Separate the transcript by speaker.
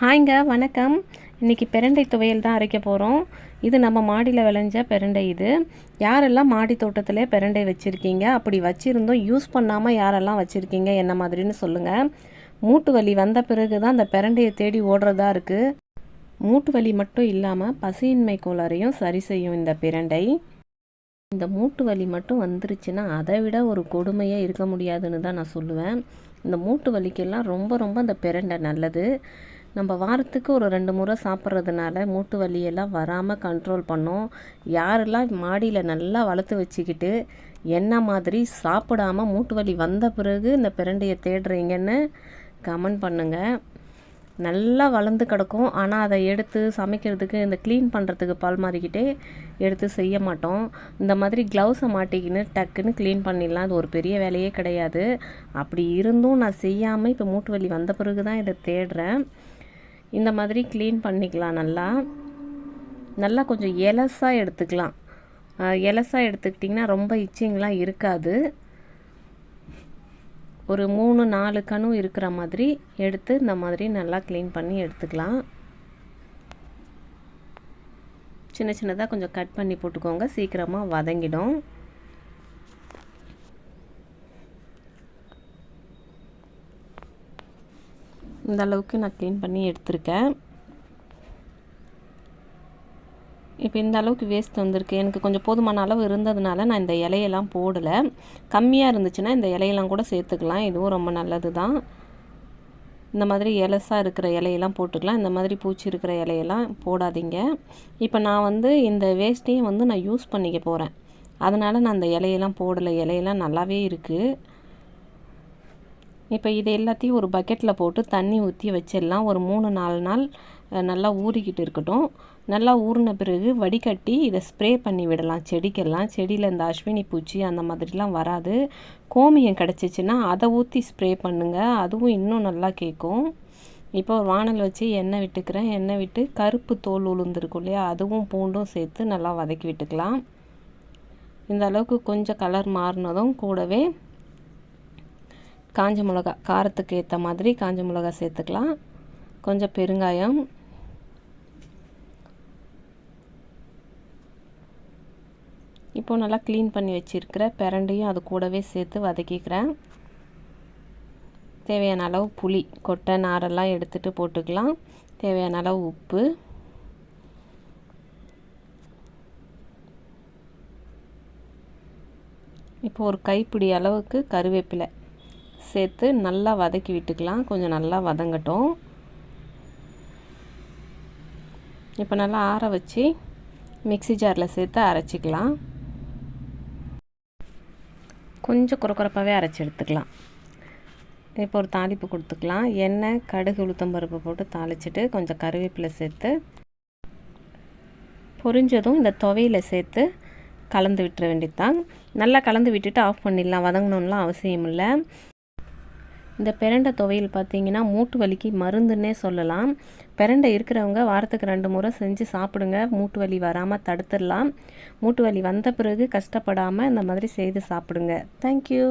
Speaker 1: ஹாய்ங்க, வணக்கம். இன்றைக்கி பிரண்டை துவையல் தான் அரைக்க போகிறோம். இது நம்ம மாடியில் விளைஞ்ச பிரண்டை. இது யாரெல்லாம் மாடி தோட்டத்திலே பிரண்டை வச்சுருக்கீங்க, அப்படி வச்சுருந்தோம் யூஸ் பண்ணாமல் யாரெல்லாம் வச்சுருக்கீங்க என்ன மாதிரின்னு சொல்லுங்கள். மூட்டு வலி வந்த பிறகு தான் அந்த பிரண்டையை தேடி ஓடுறதா இருக்குது. மூட்டு வலி மட்டும் இல்லாமல் பசியின்மை கோளாறையும் சரி செய்யும் இந்த பிரண்டை. இந்த மூட்டு வலி மட்டும் வந்துருச்சுன்னா அதை விட ஒரு கொடுமையாக இருக்க முடியாதுன்னு தான் நான் சொல்லுவேன். இந்த மூட்டு வலிக்கெல்லாம் ரொம்ப ரொம்ப அந்த பிரண்டை நல்லது. நம்ம வாரத்துக்கு ஒரு 2 முறை சாப்பிட்றதுனால மூட்டு வலியெல்லாம் வராமல் கண்ட்ரோல் பண்ணோம். யாரெல்லாம் மாடியில் நல்லா வளர்த்து வச்சுக்கிட்டு என்ன மாதிரி சாப்பிடாமல் மூட்டு வலி வந்த பிறகு இந்த பிரண்டையை தேடுறீங்கன்னு கமெண்ட் பண்ணுங்கள். நல்லா வளர்ந்து கிடக்கும், ஆனால் அதை எடுத்து சமைக்கிறதுக்கு இந்த க்ளீன் பண்ணுறதுக்கு பால் மாறிக்கிட்டே எடுத்து செய்ய மாட்டோம். இந்த மாதிரி க்ளவுஸை மாட்டிக்கின்னு டக்குன்னு க்ளீன் பண்ணிடலாம். அது ஒரு பெரிய வேலையே கிடையாது. அப்படி இருந்தும் நான் செய்யாமல் இப்போ மூட்டு வலி வந்த பிறகு தான் இதை தேடுறேன். இந்த மாதிரி க்ளீன் பண்ணிக்கலாம். நல்லா கொஞ்சம் எலசாக எடுத்துக்கலாம். எலசாக எடுத்துக்கிட்டிங்கன்னா ரொம்ப இச்சிங்லாம் இருக்காது. ஒரு 3-4 கணு இருக்கிற மாதிரி எடுத்து இந்த மாதிரி நல்லா க்ளீன் பண்ணி எடுத்துக்கலாம். சின்ன சின்னதாக கொஞ்சம் கட் பண்ணி போட்டுக்கோங்க, சீக்கிரமாக வதங்கிடும். இந்த அளவுக்கு நான் க்ளீன் பண்ணி எடுத்திருக்கேன். இப்போ இந்த அளவுக்கு வேஸ்ட் வந்திருக்கு. எனக்கு கொஞ்சம் போதுமான அளவு இருந்ததுனால நான் இந்த இலையெல்லாம் போடலை. கம்மியாக இருந்துச்சுன்னா இந்த இலையெல்லாம் கூட சேர்த்துக்கலாம். இதுவும் ரொம்ப நல்லது தான். இந்த மாதிரி எலசாக இருக்கிற இலையெல்லாம் போட்டுக்கலாம். இந்த மாதிரி பூச்சி இருக்கிற இலையெல்லாம் போடாதீங்க. இப்போ நான் இந்த வேஸ்ட்டையும் நான் யூஸ் பண்ணிக்க போகிறேன். அதனால் நான் இந்த இலையெல்லாம் போடலை. இலையெல்லாம் நல்லாவே இருக்குது. இப்போ இது எல்லாத்தையும் ஒரு பக்கெட்டில் போட்டு தண்ணி ஊற்றி வச்சிடலாம். ஒரு 3-4 நாள் நல்லா ஊறிக்கிட்டு இருக்கட்டும். நல்லா ஊறின பிறகு வடிகட்டி இதை ஸ்ப்ரே பண்ணி விடலாம் செடிக்கெல்லாம். செடியில் இந்த அஸ்வினி பூச்சி அந்த மாதிரிலாம் வராது. கோமியம் கிடச்சிச்சின்னா அதை ஊற்றி ஸ்ப்ரே பண்ணுங்கள், அதுவும் இன்னும் நல்லா கேட்கும். இப்போ ஒரு வானல் வச்சு எண்ணெய் விட்டுக்கிறேன். எண்ணெய் விட்டு கருப்பு தோல் உளுந்துருக்கும் இல்லையா, அதுவும் பூண்டும் சேர்த்து நல்லா வதக்கி விட்டுக்கலாம். இந்த அளவுக்கு கொஞ்சம் கலர் மாறினதும் கூடவே காஞ்ச மிளகா, காரத்துக்கு ஏற்ற மாதிரி காஞ்ச மிளகா சேர்த்துக்கலாம். கொஞ்சம் பெருங்காயம், இப்போது நல்லா க்ளீன் பண்ணி வச்சுருக்கிற பிரண்டையும் அது கூடவே சேர்த்து வதக்கிக்கிறேன். தேவையான அளவு புளி, கொட்டை நாரெல்லாம் எடுத்துகிட்டு போட்டுக்கலாம். தேவையான அளவு உப்பு, இப்போ ஒரு கைப்பிடி அளவுக்கு கருவேப்பிலை சேர்த்து நல்லா வதக்கி விட்டுக்கலாம். கொஞ்சம் நல்லா வதங்கட்டும். இப்போ நல்லா ஆற வச்சு மிக்ஸி ஜாரில் சேர்த்து அரைச்சிக்கலாம். கொஞ்சம் குறக்குறப்பாகவே அரைச்சி எடுத்துக்கலாம். இப்போ ஒரு தாளிப்பு கொடுத்துக்கலாம். எண்ணெய், கடுகு, உளுத்தம்பருப்பு போட்டு தாளிச்சிட்டு கொஞ்சம் கருவேப்பிலை சேர்த்து பொரிஞ்சதும் இந்த துவையில் சேர்த்து கலந்து விட்டுற வேண்டியதுதான். நல்லா கலந்து விட்டுட்டு ஆஃப் பண்ணிடலாம். வதங்கணும்லாம் அவசியம் இல்லை. இந்த பிரண்டை துவையல் பார்த்திங்கன்னா மூட்டு வலிக்கு மருந்துன்னே சொல்லலாம். பிரண்டை இருக்கிறவங்க வாரத்துக்கு 2 முறை செஞ்சு சாப்பிடுங்க. மூட்டு வலி வராமல் தடுத்துடலாம். மூட்டு வலி வந்த பிறகு கஷ்டப்படாமல் இந்த மாதிரி செய்து சாப்பிடுங்க. தேங்க்யூ.